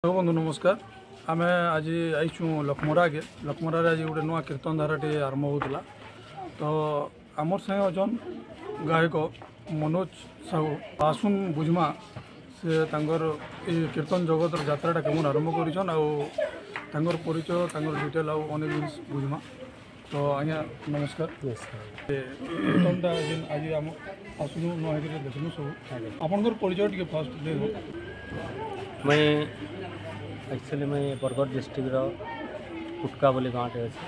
बंधु नमस्कार। आम आज आईचु लखमरा के लखमरा आज गोटे नुआ कीर्तन धाराटे आरंभ होता। तो आमर संगे अजन गायक मनोज साहू आसुन बुझमा से कीर्तन जगत यात्राटा केमन आरंभ कर परिचय डिटेल अनेक जिन बुझमा। तो आज्ञा नमस्कार। कीर्तनटा आज आम आसुन नुआ देखनु सब आपंकर परिचय टे फास्ट दे मैं एक्चुअली मैं बरगढ़ डिस्ट्रिक्ट कुटका बोली गाँवटे अच्छे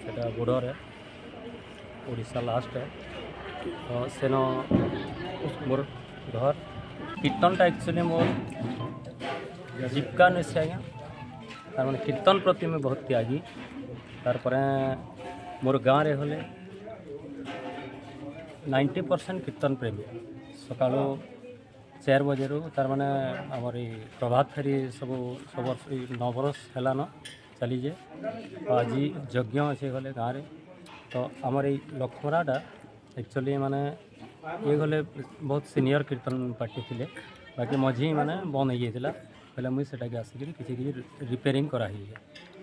से बोर्डर है ओडिशा लास्ट है। तो सेन मोर घर कीर्तनटा एक्चुअली मोर जीविका निश्चय आज्ञा तार मैंने कीर्तन प्रति मैं बहुत त्यागी। तार मोर गाँव रे होले 90% कीर्तन प्रेमी सका 4 बजे तार माने आमर प्रभात फेरी सब 9 बरस है चलीजे आज यज्ञ अच्छे गले गाँव में। तो आमर लखमराटा एक्चुअली माने ये गले बहुत सीनियर कीर्तन पार्टी थे बाकी मझी माने बंद हो जाता पहले मुझे आसिक किसी रिपेयरिंग कराई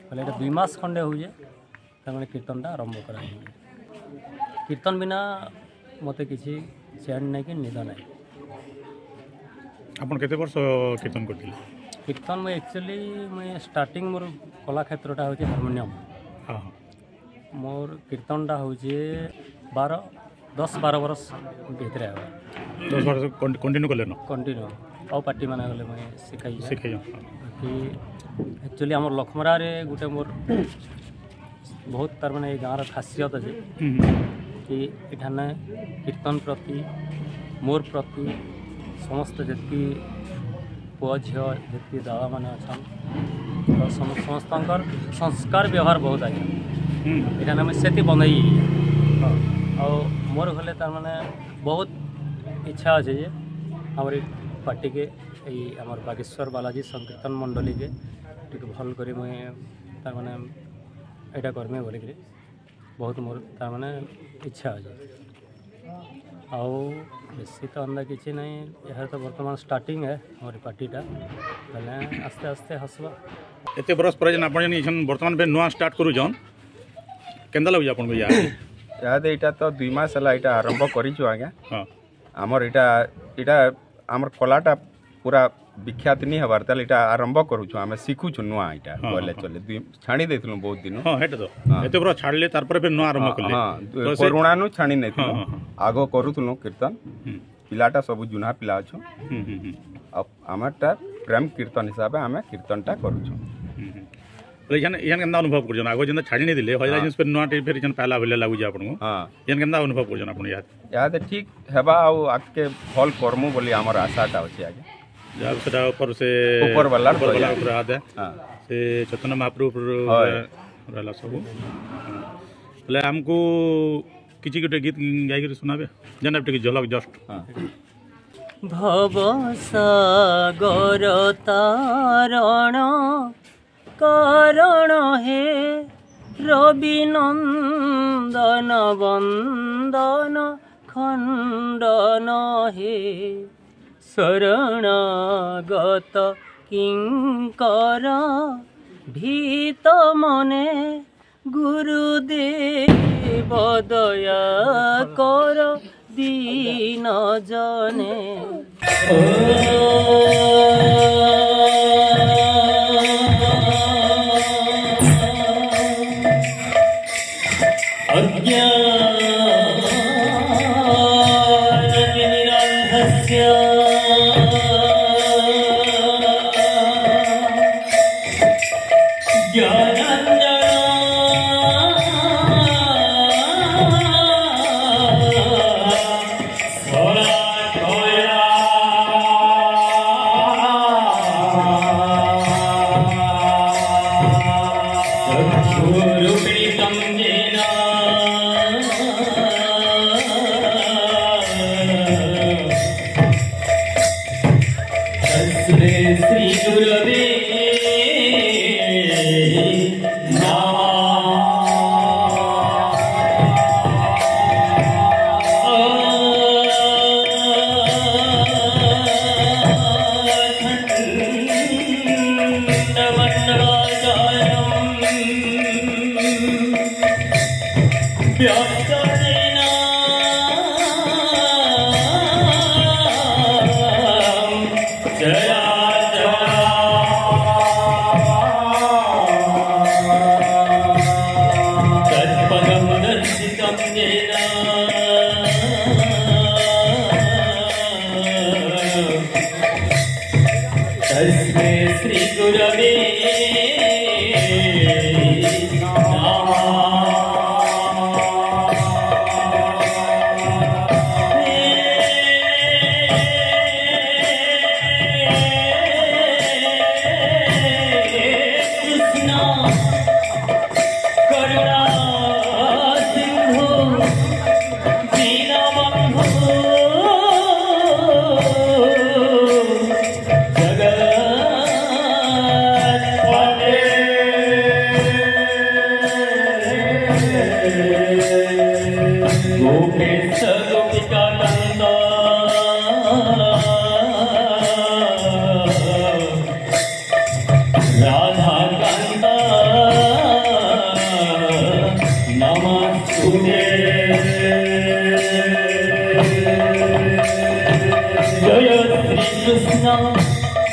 पहले 2 मास खंडे हुए तार कीर्तनटा आरंभ कराई। कीर्तन बिना मत किसी चैन नहीं कि निद नहीं। आपन केते वर्ष कीर्तन करथिले? कीर्तन में एक्चुअली मैं स्टार्टिंग मोर कला क्षेत्रटा होचे हारमोनियम। हां मोर कीर्तनटा होचे 10-12 वर्ष भीतर आवा 10 वर्ष कंटिन्यू करले न कंटिन्यू आ पार्टी माने गले मैं सिखाई कि एक्चुअली हमर लखमरा रे गुटे मोर बहुत तार माने गाँव रा खासियत अछि कि एठाने कीर्तन प्रति मोर प्रति समस्त जी पुआ झील जी दादा मैंने अच्छा तो समस्त संस्कार व्यवहार बहुत आज्ञा यहाँ आम से बनई आ मोर गले तार माने बहुत इच्छा अच्छे जे हमारी पार्टी के आमर बागेश्वर बालाजी संकीर्तन मंडली के टिक भल कर तार माने एटा करमे बोल बहुत मोर तार माने इच्छा अच्छे आओ बेसी तो अंदा किसी नहीं यह तो बर्तमान स्टार्टिंग है हमारी पार्टीटा पहले आस्ते आस्ते हसवा एते बरस पर जन आपण जन वर्तमान पे नुआ स्टार्ट करू जन केंदा लागु आपन को याद एटा तो 2 मास हला एटा आरंभ करिछु आज्ञा। हां हमर एटा हमर कलाटा पूरा विख्यात नहीं हबार तले एटा आरंभ करूछु हमें सीखुछु नुआ एटा बोले चले छाणी देथलु बहुत दिन। हां हेटा तो एते बरस छाड़ले तार पर नुआ आरंभ करले। हां कोरोना नु छाणी नेथलु आगो करूथलु कीर्तन पिलाटा सब जुना पिला अछु अब हमरटा प्रेम कीर्तन हिसाब हमें कीर्तनटा करूछु। यान केंदा अनुभव करजन आगो जन छाड़ी नहीं दिले होय जिस पे नुआ टे फेर जन पहला भेले लागु जे आपन। हां यान केंदा अनुभव करजन आपन याद ठीक हेबा आ आके फल करमु बोली हमर आशाटा अछि आगे जब सेटा ऊपर से ऊपर वाला ऊपर आदे से चैतन्य महाप्रभु रहला सब ले हमको किछि गोटे गीत गाई कर सुनाबे जन आपटे झलक जस्ट। भव सागर तारण कारण हे रवि नंदन वंदन खंडन हे शरणागत किंकर भीत मने गुरुदेव दया कर दीन जने। श्री गुरवे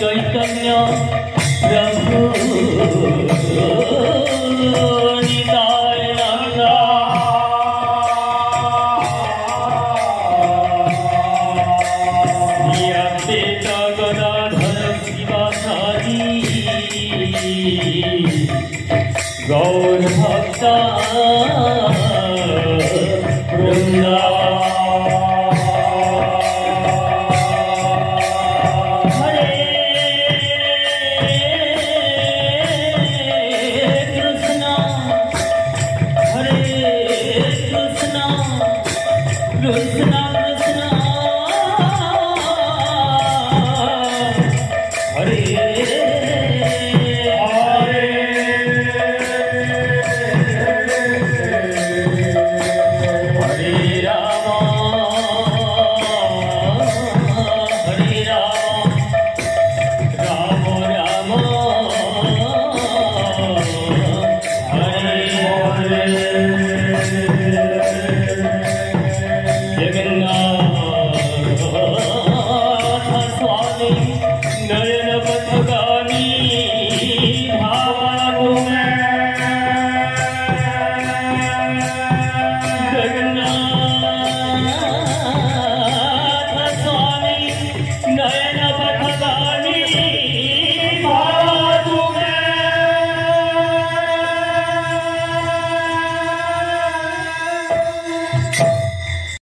चैतन्य प्रभु नित्यानंद अद्वैत गदाधर शिवासादि गौर भक्ता